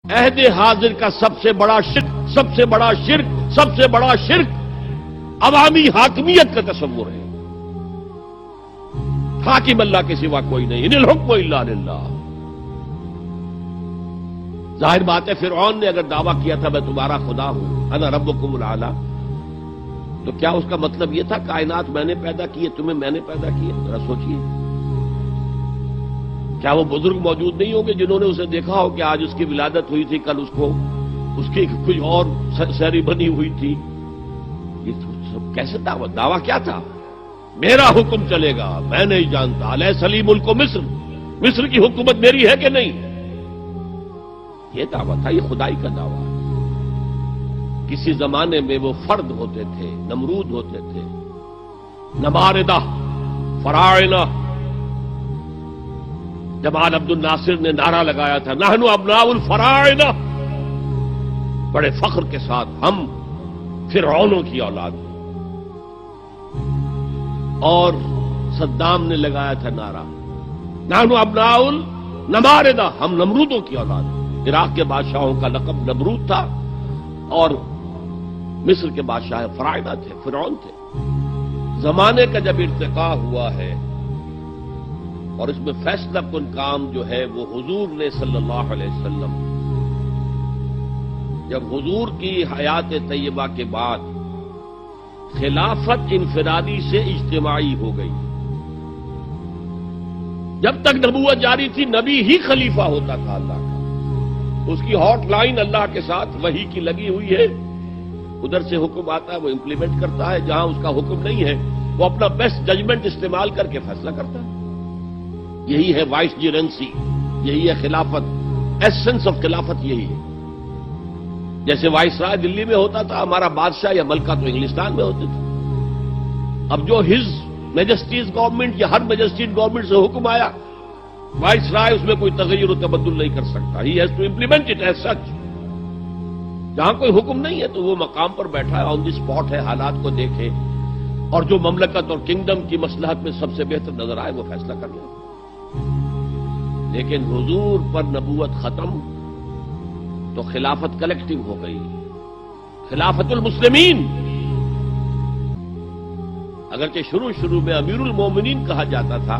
عہد حاضر کا سب سے بڑا شرک عوامی حاکمیت کا تصور ہے۔ حاکم اللہ کے سوا کوئی نہیں، ان الحکم الا للہ۔ ظاہر بات ہے فرعون نے اگر دعویٰ کیا تھا میں تمہارا خدا ہوں، انا ربکم الاعلی، تو کیا اس کا مطلب یہ تھا کائنات میں نے پیدا کی ہے، تمہیں میں نے پیدا کیا؟ ذرا سوچیے، کیا وہ بزرگ موجود نہیں ہوں گے جنہوں نے اسے دیکھا ہو کہ آج اس کی ولادت ہوئی تھی، کل اس کی کچھ اور سیری بنی ہوئی تھی؟ یہ سب کیسے دعویٰ کیا تھا؟ میرا حکم چلے گا، میں نہیں جانتا، الیس لی ملک مصر کی حکومت میری ہے کہ نہیں؟ یہ دعویٰ تھا، یہ خدائی کا دعویٰ۔ کسی زمانے میں وہ فرد ہوتے تھے، نمرود ہوتے تھے، نماردہ، فراعنہ۔ جمال عبد الناصر نے نعرہ لگایا تھا نحن ابناء الفراعنہ، بڑے فخر کے ساتھ ہم فرعونوں کی اولاد ہیں۔ اور صدام نے لگایا تھا نعرہ نحن ابناء النماردہ، ہم نمرودوں کی اولاد ہیں۔ عراق کے بادشاہوں کا لقب نمرود تھا اور مصر کے بادشاہ فراعنہ تھے، فرعون تھے۔ زمانے کا جب ارتقا ہوا ہے اور اس میں فیصلہ کن کام جو ہے وہ حضور نے صلی اللہ علیہ وسلم، جب حضور کی حیات طیبہ کے بعد خلافت انفرادی سے اجتماعی ہو گئی۔ جب تک نبوت جاری تھی نبی ہی خلیفہ ہوتا تھا اللہ کا، اس کی ہاٹ لائن اللہ کے ساتھ وحی کی لگی ہوئی ہے، ادھر سے حکم آتا ہے وہ امپلیمنٹ کرتا ہے، جہاں اس کا حکم نہیں ہے وہ اپنا بیسٹ ججمنٹ استعمال کر کے فیصلہ کرتا ہے۔ یہی ہے وائس جیرنسی، یہی ہے خلافت، ایسنس آف خلافت یہی ہے۔ جیسے وائس رائے دلی میں ہوتا تھا، ہمارا بادشاہ یا ملکہ تو انگلستان میں ہوتے تھے۔ اب جو ہز میجسٹیز گورنمنٹ یا ہر میجسٹیز گورنمنٹ سے حکم آیا، وائس رائے اس میں کوئی تغیر و تبدل نہیں کر سکتا، he has to implement it as such. جہاں کوئی حکم نہیں ہے تو وہ مقام پر بیٹھا ہے، آن دی اسپاٹ ہے، حالات کو دیکھے اور جو مملکت اور کنگڈم کی مصلحت میں سب سے بہتر نظر آئے وہ فیصلہ کر لے۔ لیکن حضور پر نبوت ختم تو خلافت کلیکٹو ہو گئی، خلافت المسلمین۔ اگرچہ شروع میں امیر المومنین کہا جاتا تھا،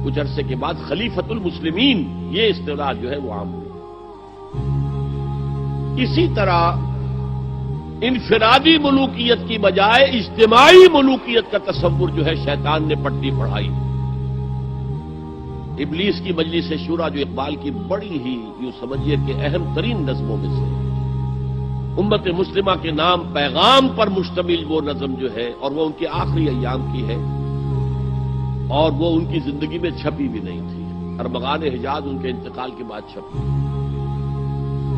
کچھ عرصے کے بعد خلیفت المسلمین یہ اصطلاح جو ہے وہ عام ہوئی۔ اسی طرح انفرادی ملوکیت کی بجائے اجتماعی ملوکیت کا تصور جو ہے شیطان نے پٹی پڑھائی۔ ابلیس کی مجلس شورا جو اقبال کی بڑی ہی یوں سمجھیے کہ اہم ترین نظموں میں سے، امت مسلمہ کے نام پیغام پر مشتمل وہ نظم جو ہے، اور وہ ان کے آخری ایام کی ہے اور وہ ان کی زندگی میں چھپی بھی نہیں تھی، ارمغان حجاز ان کے انتقال کے بعد چھپی۔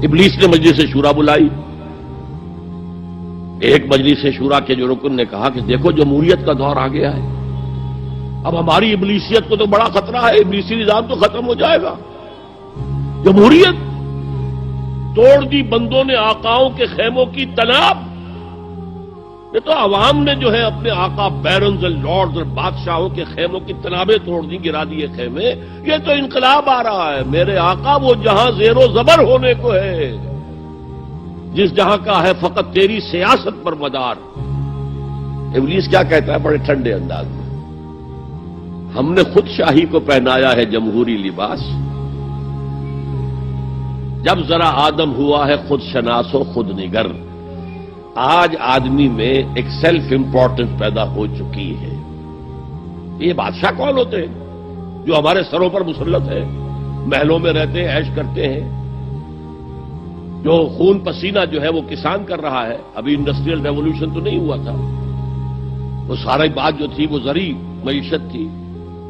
ابلیس نے مجلس شورا بلائی، ایک مجلس شورا کے جو رکن نے کہا کہ دیکھو جمہوریت کا دور آ گیا ہے، اب ہماری ابلیسیت کو تو بڑا خطرہ ہے، ابلیسی نظام تو ختم ہو جائے گا۔ جمہوریت توڑ دی بندوں نے آقاؤں کے خیموں کی تناب، یہ تو عوام نے جو ہے اپنے آقا بیرنز اور لارڈز اور بادشاہوں کے خیموں کی تنابیں توڑ دی، گرا دیے خیمے۔ یہ تو انقلاب آ رہا ہے، میرے آقا وہ جہاں زیر و زبر ہونے کو ہے، جس جہاں کا ہے فقط تیری سیاست پر مدار۔ ابلیس کیا کہتا ہے بڑے ٹھنڈے انداز میں، ہم نے خود شاہی کو پہنایا ہے جمہوری لباس، جب ذرا آدم ہوا ہے خود شناس و خود نگر۔ آج آدمی میں ایک سیلف امپورٹنس پیدا ہو چکی ہے۔ یہ بادشاہ کون ہوتے ہیں جو ہمارے سروں پر مسلط ہے، محلوں میں رہتے ہیں، عیش کرتے ہیں، جو خون پسینہ جو ہے وہ کسان کر رہا ہے؟ ابھی انڈسٹریل ریولوشن تو نہیں ہوا تھا، وہ ساری بات جو تھی وہ زرعی معیشت تھی،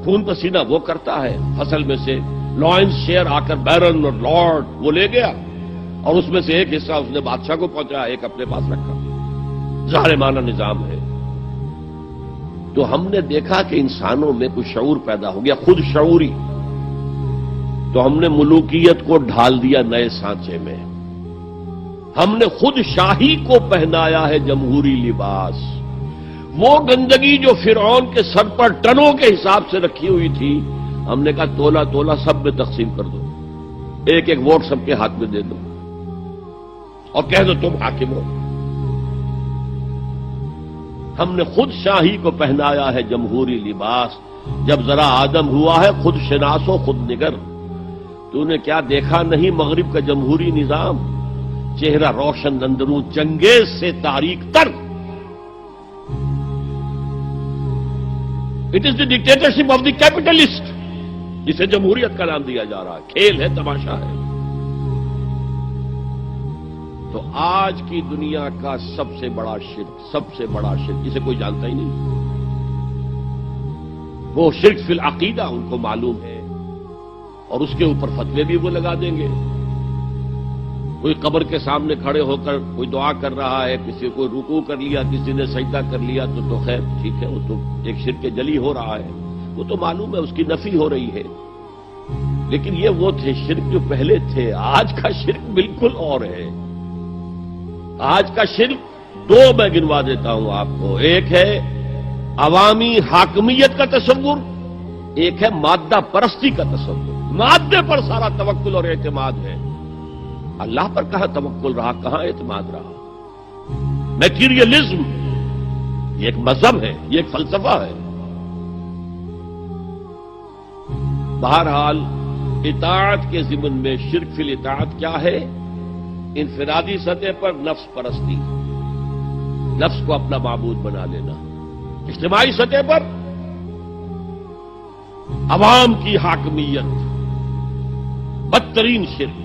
خون پسینہ وہ کرتا ہے، فصل میں سے لائنز شیئر آ کر بیرن اور لارڈ وہ لے گیا اور اس میں سے ایک حصہ اس نے بادشاہ کو پہنچایا، ایک اپنے پاس رکھا۔ ظالمانہ نظام ہے۔ تو ہم نے دیکھا کہ انسانوں میں کچھ شعور پیدا ہو گیا، خود شعوری، تو ہم نے ملوکیت کو ڈھال دیا نئے سانچے میں، ہم نے خود شاہی کو پہنایا ہے جمہوری لباس۔ وہ گندگی جو فرعون کے سر پر ٹنوں کے حساب سے رکھی ہوئی تھی، ہم نے کہا تولا تولا سب میں تقسیم کر دو، ایک ایک ووٹ سب کے ہاتھ میں دے دو۔ اور کہہ دو تم حاکم ہو. ہم نے خود شاہی کو پہنایا ہے جمہوری لباس، جب ذرا آدم ہوا ہے خود شناس و خود نگر. تو نے کیا دیکھا نہیں مغرب کا جمہوری نظام؟ چہرہ روشن اندروں چنگیز سے تاریک تر. It is the dictatorship of the capitalist, جسے جمہوریت کا نام دیا جا رہا ہے. کھیل ہے، تماشا ہے. تو آج کی دنیا کا سب سے بڑا شرک جسے کوئی جانتا ہی نہیں، وہ شرک فی العقیدہ ان کو معلوم ہے، اور اس کے اوپر فتوے بھی وہ لگا دیں گے. کوئی قبر کے سامنے کھڑے ہو کر کوئی دعا کر رہا ہے، کسی کو رکوع کر لیا، کسی نے سجدہ کر لیا، تو خیر ٹھیک ہے، وہ تو ایک شرک جلی ہو رہا ہے، وہ تو معلوم ہے، اس کی نفی ہو رہی ہے. لیکن یہ وہ تھے شرک جو پہلے تھے. آج کا شرک بالکل اور ہے. آج کا شرک دو میں گنوا دیتا ہوں آپ کو. ایک ہے عوامی حاکمیت کا تصور، ایک ہے مادہ پرستی کا تصور. مادے پر سارا توکل اور اعتماد ہے. اللہ پر کہاں توکل رہا، کہاں اعتماد رہا؟ میٹیریلزم یہ ایک مذہب ہے، یہ ایک فلسفہ ہے. بہرحال اطاعت کے ضمن میں شرک فی الاطاعت کیا ہے؟ انفرادی سطح پر نفس پرستی، نفس کو اپنا معبود بنا لینا. اجتماعی سطح پر عوام کی حاکمیت، بدترین شرک.